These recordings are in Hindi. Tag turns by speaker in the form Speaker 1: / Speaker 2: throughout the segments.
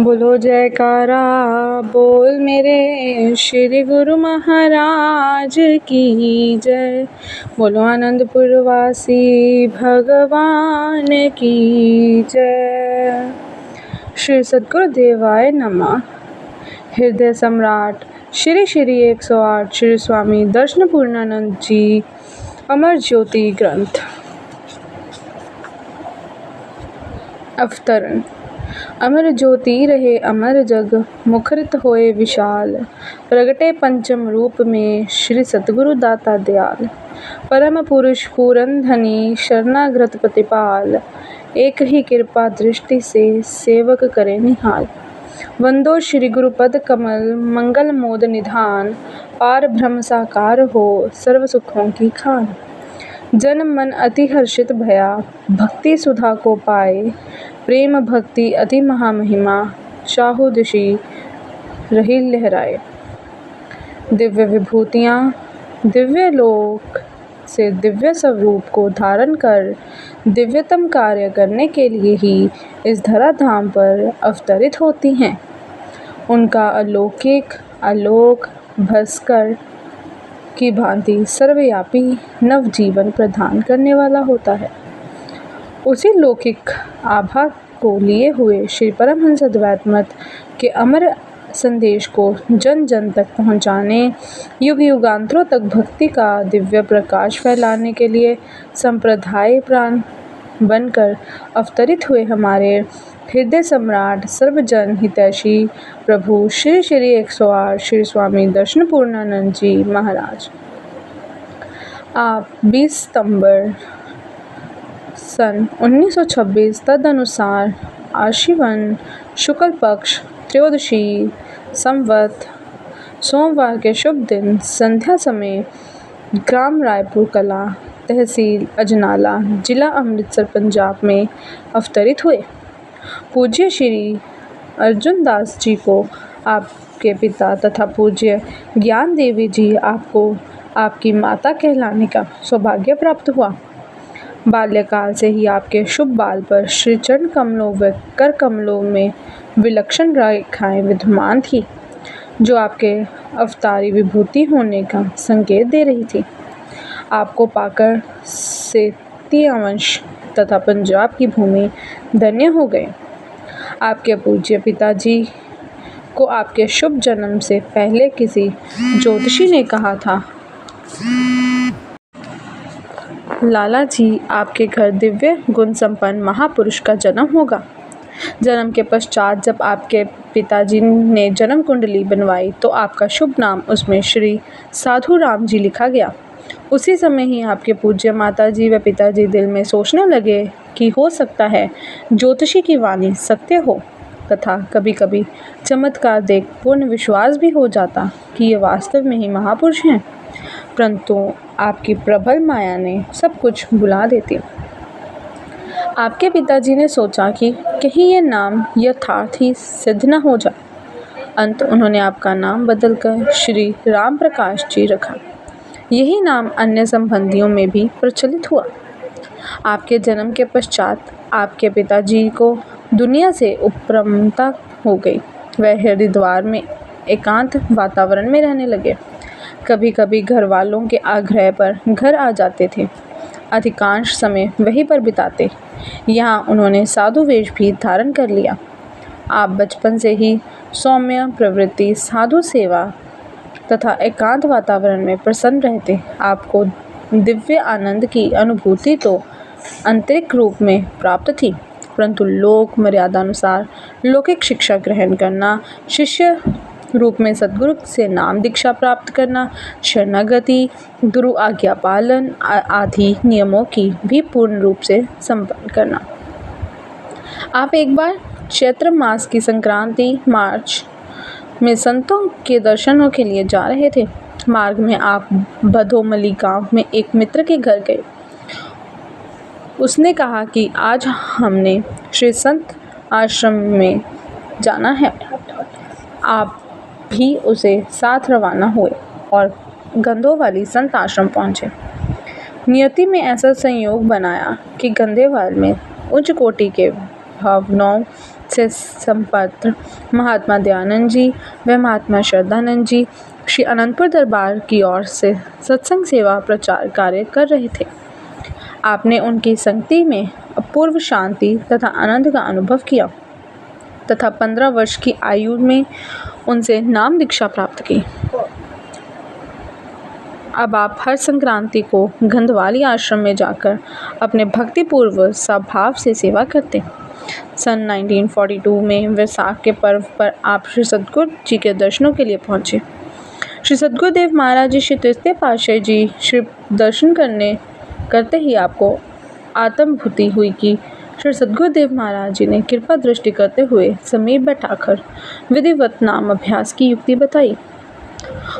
Speaker 1: बोलो जयकारा बोल मेरे श्री गुरु महाराज की जय। बोलो आनंदपुर वासी भगवान की जय। श्री सद्गुरुदेवाय नमः। हृदय सम्राट श्री श्री 108 श्री स्वामी दर्शन पूर्णानंद जी अमर ज्योति ग्रंथ। अवतरण। अमर ज्योति रहे अमर जग, मुखरित होए विशाल। प्रगटे पंचम रूप में श्री सतगुरु दाता दयाल। परम पुरुष पूरन धनी शरणागत प्रतिपाल। एक ही कृपा दृष्टि से सेवक करे निहाल। वंदो श्री गुरु पद कमल मंगल मोद निधान। पार ब्रह्म साकार हो सर्व सुखों की खान। जन मन अति हर्षित भया भक्ति सुधा को पाए। प्रेम भक्ति अति महामहिमा चाहु दिशि रही लहराए। दिव्य विभूतियाँ दिव्य लोक से दिव्य स्वरूप को धारण कर दिव्यतम कार्य करने के लिए ही इस धरा धाम पर अवतरित होती हैं। उनका अलौकिक आलोक भास्कर की भांति सर्वव्यापी नवजीवन प्रदान करने वाला होता है। उसी लौकिक आभा को लिए हुए श्री परमहंस अद्वैत मत के अमर संदेश को जन जन तक पहुंचाने, युग युगांतरों तक भक्ति का दिव्य प्रकाश फैलाने के लिए संप्रदाय प्राण बनकर अवतरित हुए हमारे हृदय सम्राट सर्वजन हितैषी प्रभु श्री श्री 108 श्री स्वामी दर्शन पूर्णानंद जी महाराज। आप 20 सितंबर सन 1926 तदनुसार आश्विन शुक्ल पक्ष त्रयोदशी संवत सोमवार के शुभ दिन संध्या समय ग्राम रायपुर कला तहसील अजनाला जिला अमृतसर पंजाब में अवतरित हुए। पूज्य श्री अर्जुन दास जी को आपके पिता तथा पूज्य ज्ञान देवी जी आपको आपकी माता कहलाने का सौभाग्य प्राप्त हुआ। बाल्यकाल से ही आपके शुभ बाल पर श्री चरण कमलों व कर कमलों में विलक्षण रेखाएं विद्यमान थी, जो आपके अवतारी विभूति होने का संकेत दे रही थी। आपको पाकर सेतिया वंश तथा पंजाब की भूमि धन्य हो गए। आपके पूज्य पिताजी को आपके शुभ जन्म से पहले किसी ज्योतिषी ने कहा था, लाला जी, आपके घर दिव्य गुण संपन्न महापुरुष का जन्म होगा। जन्म के पश्चात जब आपके पिताजी ने जन्म कुंडली बनवाई तो आपका शुभ नाम उसमें श्री साधु राम जी लिखा गया। उसी समय ही आपके पूज्य माताजी व पिताजी दिल में सोचने लगे कि हो सकता है ज्योतिषी की वाणी सत्य हो, तथा कभी कभी चमत्कार देख पूर्ण विश्वास भी हो जाता कि ये वास्तव में ही महापुरुष हैं। परंतु आपकी प्रबल माया ने सब कुछ भुला देती। आपके पिताजी ने सोचा कि कहीं ये नाम यथार्थ ही सिद्ध न हो जाए। अंत उन्होंने आपका नाम बदलकर श्री राम प्रकाश जी रखा। यही नाम अन्य संबंधियों में भी प्रचलित हुआ। आपके जन्म के पश्चात आपके पिताजी को दुनिया से उपरमता हो गई। वह हरिद्वार में एकांत वातावरण में रहने लगे। कभी कभी घर वालों के आग्रह पर घर आ जाते थे। अधिकांश समय वहीं पर बिताते। यहाँ उन्होंने साधु वेश भी धारण कर लिया। आप बचपन से ही सौम्य प्रवृत्ति, साधु सेवा तथा एकांत वातावरण में प्रसन्न रहते। आपको दिव्य आनंद की अनुभूति तो आंतरिक रूप में प्राप्त थी, परंतु लोक मर्यादानुसार लौकिक शिक्षा ग्रहण करना, शिष्य रूप में सद्गुरु से नाम दीक्षा प्राप्त करना, शरणागति, गुरु आज्ञा पालन आदि नियमों की भी पूर्ण रूप से संपन्न करना। आप एक बार चैत्र मास की संक्रांति मार्च में संतों के दर्शनों के लिए जा रहे थे। मार्ग में आप बधोमली गांव में एक मित्र के घर गए। उसने कहा कि आज हमने श्री संत आश्रम में जाना है। आप भी उसे साथ रवाना हुए और गंधोवाली संत आश्रम पहुँचे। नियति में ऐसा संयोग बनाया कि गंधेवाल में उच्च कोटि के भावनाओं से संपन्न महात्मा दयानंद जी व महात्मा श्रद्धानंद जी श्री अनंतपुर दरबार की ओर से सत्संग सेवा प्रचार कार्य कर रहे थे। आपने उनकी संगति में अपूर्व शांति तथा आनंद का अनुभव किया तथा 15 वर्ष की आयु में उनसे नाम दीक्षा प्राप्त की। अब आप हर संक्रांति को गंधवाली आश्रम में जाकर अपने भक्तिपूर्व स्वभाव से सेवा करते। सन 1942 में वैसाख के पर्व पर आप श्री सद्गुरु जी के दर्शनों के लिए पहुंचे। श्री सद्गुरुदेव महाराज जी, श्री तृतीय पातशाह जी श्री दर्शन करते ही आपको आत्मभूति हुई कि श्री सद्गुरुदेव महाराज जी ने कृपा दृष्टि करते हुए समीप बैठाकर विधिवत नाम अभ्यास की युक्ति बताई।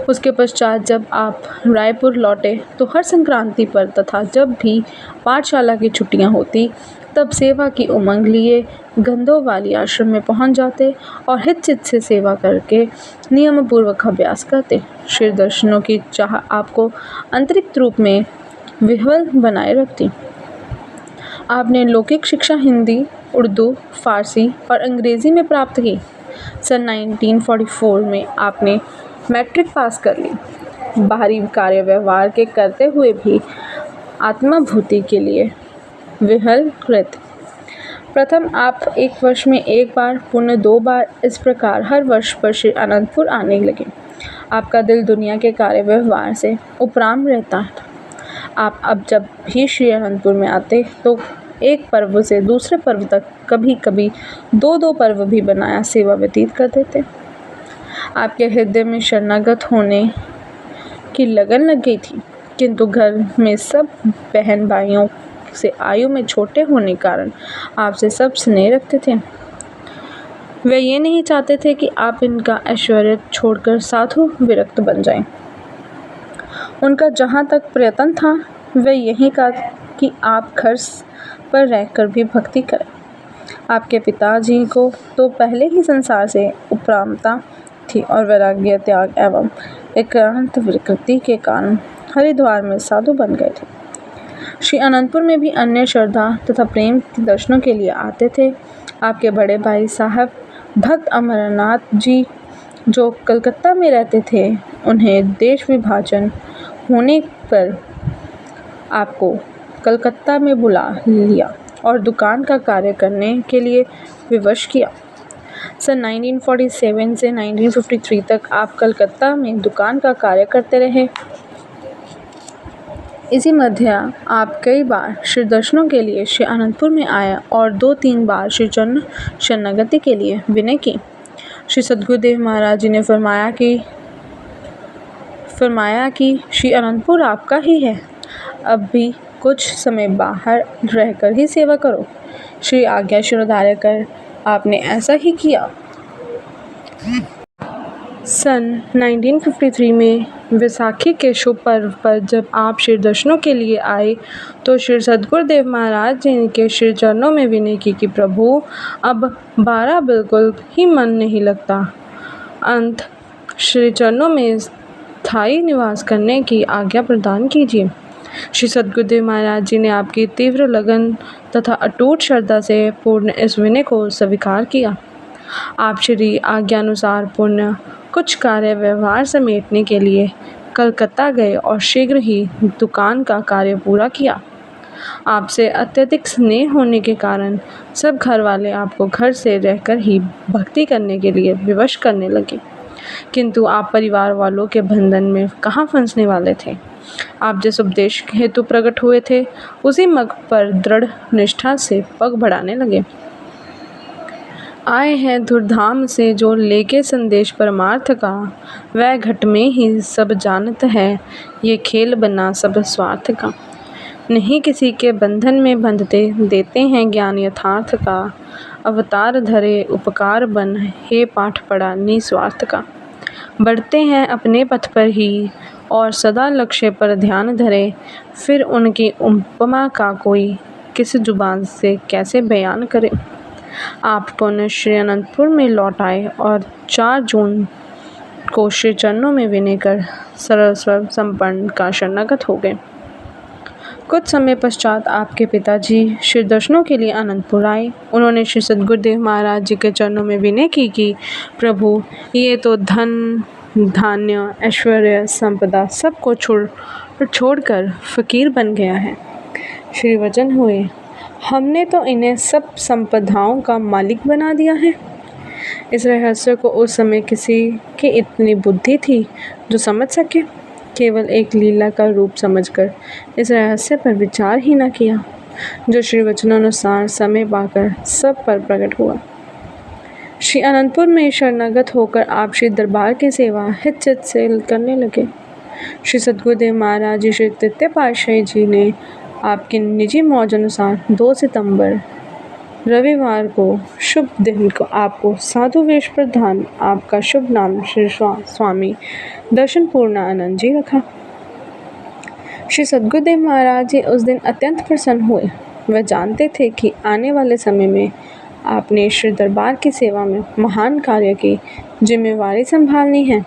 Speaker 1: उसके पश्चात जब आप रायपुर लौटे तो हर संक्रांति पर तथा जब भी पाठशाला की छुट्टियां होती तब सेवा की उमंग लिए गंधोवाली आश्रम में पहुंच जाते और हित से सेवा करके नियम पूर्वक अभ्यास करते। श्री दर्शनों की चाह आपको आंतरिक रूप में विह्वल बनाए रखती। आपने लौकिक शिक्षा हिंदी, उर्दू, फारसी और अंग्रेज़ी में प्राप्त की। सन 1944 में आपने मैट्रिक पास कर ली। बाहरी कार्य व्यवहार के करते हुए भी आत्माभूति के लिए विह्वल कृत। प्रथम आप 1 वर्ष में 1 बार, पुनः 2 बार, इस प्रकार हर वर्ष पर श्री अनंतपुर आने लगे। आपका दिल दुनिया के कार्य व्यवहार से उपराम रहता था। आप अब जब भी श्री अनंतपुर में आते तो एक पर्व से दूसरे पर्व तक कभी कभी 2-2 पर्व भी बनाया सेवा व्यतीत कर देते। आपके हृदय में शरणागत होने की लगन लग गई थी, किंतु घर में सब बहन भाइयों से आयु में छोटे होने कारण आपसे सब स्नेह रखते थे। वे ये नहीं चाहते थे कि आप इनका ऐश्वर्य छोड़कर साधु विरक्त बन जाएं। उनका जहाँ तक प्रयत्न था वह यही का कि आप घर पर रहकर भी भक्ति करें। आपके पिताजी को तो पहले ही संसार से उपरामता थी और वैराग्य, त्याग एवं एकांत विकृति के कारण हरिद्वार में साधु बन गए थे। श्री अनंतपुर में भी अन्य श्रद्धा तथा प्रेम के दर्शनों के लिए आते थे। आपके बड़े भाई साहब भक्त अमरनाथ जी जो कलकत्ता में रहते थे, उन्हें देश विभाजन होने पर आपको कलकत्ता में बुला लिया और दुकान का कार्य करने के लिए विवश किया। सन 1947 से 1953 तक आप कलकत्ता में दुकान का कार्य करते रहे। इसी मध्य आप कई बार श्री दर्शनों के लिए श्री अनंतपुर में आए और 2-3 बार श्री चरण शरणागति के लिए विनय की। श्री सद्गुरुदेव महाराज जी ने फरमाया कि श्री अनंतपुर आपका ही है, अब भी कुछ समय बाहर रहकर ही सेवा करो। श्री आज्ञा शिरोधार्य कर आपने ऐसा ही किया। सन 1953 में वैसाखी के शुभ पर्व पर जब आप श्री दर्शनों के लिए आए तो श्री सद्गुरुदेव महाराज जी के श्री चरणों में विनय की कि प्रभु अब 12 बिल्कुल ही मन नहीं लगता, अंत श्री चरणों में स्थायी निवास करने की आज्ञा प्रदान कीजिए। श्री सद्गुरुदेव महाराज जी ने आपकी तीव्र लगन तथा अटूट श्रद्धा से पूर्ण इस विनय को स्वीकार किया। आप श्री आज्ञानुसार पुण्य कुछ कार्य व्यवहार समेटने के लिए कलकत्ता गए और शीघ्र ही दुकान का कार्य पूरा किया। आपसे अत्यधिक स्नेह होने के कारण सब घर वाले आपको घर से रहकर ही भक्ति करने के लिए विवश करने लगे, किंतु आप परिवार वालों के बंधन में कहाँ फंसने वाले थे। आप जिस उपदेश हेतु प्रकट हुए थे उसी मग पर दृढ़ निष्ठा से पग बढ़ाने लगे। आए हैं धूमधाम से जो लेके संदेश परमार्थ का, वह घट में ही सब जानत है, ये खेल बना सब स्वार्थ का। नहीं किसी के बंधन में बंधते, देते हैं ज्ञान यथार्थ का। अवतार धरे उपकार बन, हे पाठ पढ़ा निस्वार्थ का। बढ़ते हैं अपने पथ पर ही और सदा लक्ष्य पर ध्यान धरे, फिर उनकी उपमा का कोई किस जुबान से कैसे बयान करे। आप पुनः श्री अनंतपुर में लौट आए और 4 जून को श्री चरणों में विनय कर सर्वस्व संपन्न का शरणागत हो गए। कुछ समय पश्चात आपके पिताजी श्री दर्शनों के लिए अनंतपुर आए। उन्होंने श्री सद्गुरुदेव महाराज जी के चरणों में विनय की कि प्रभु, ये तो धन धान्य ऐश्वर्य संपदा सबको छोड़कर फकीर बन गया है। श्री वचन हुए, हमने तो इन्हें सब संपदाओं का मालिक बना दिया है। इस रहस्य को उस समय किसी की इतनी बुद्धि थी जो समझ सके? केवल एक लीला का रूप समझकर इस रहस्य पर विचार ही न किया, जो श्री वचनानुसार समय पाकर सब पर प्रकट हुआ। श्री अनंतपुर में शरणागत होकर आप श्री दरबार की सेवा हित से करने लगे। श्री सद्गुरुदेव महाराज जी श्री तृतीय पातशाही जी ने आपकी निजी मौज अनुसार 2 सितंबर रविवार को शुभ दिन को आपको साधु वेश प्रधान आपका शुभ नाम श्री स्वामी दर्शन पूर्णानंद जी रखा। श्री सद्गुरुदेव महाराज जी उस दिन अत्यंत प्रसन्न हुए। वह जानते थे कि आने वाले समय में आपने श्री दरबार की सेवा में महान कार्य की जिम्मेवारी संभालनी है।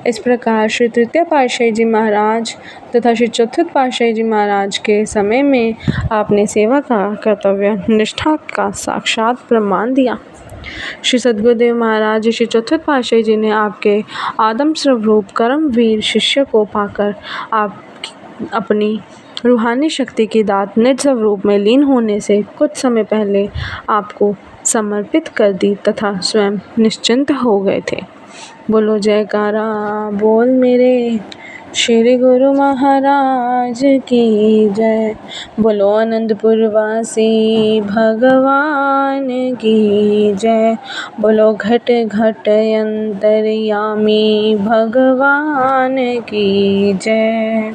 Speaker 1: इस प्रकार श्री तृतीय पातशाही जी महाराज तथा श्री चतुर्थ पातशाही जी महाराज के समय में आपने सेवा का कर्तव्य निष्ठा का साक्षात प्रमाण दिया। श्री सद्गुरुदेव महाराज जी श्री चतुर्थ पातशाही जी ने आपके आदम स्वरूप कर्मवीर शिष्य को पाकर आप अपनी रूहानी शक्ति की दात निज स्वरूप में लीन होने से कुछ समय पहले आपको समर्पित कर दी तथा स्वयं निश्चिंत हो गए थे। बोलो जयकारा बोल मेरे श्री गुरु महाराज की जय। बोलो अनंतपुर वासी भगवान की जय। बोलो घट घट अंतर्यामी भगवान की जय।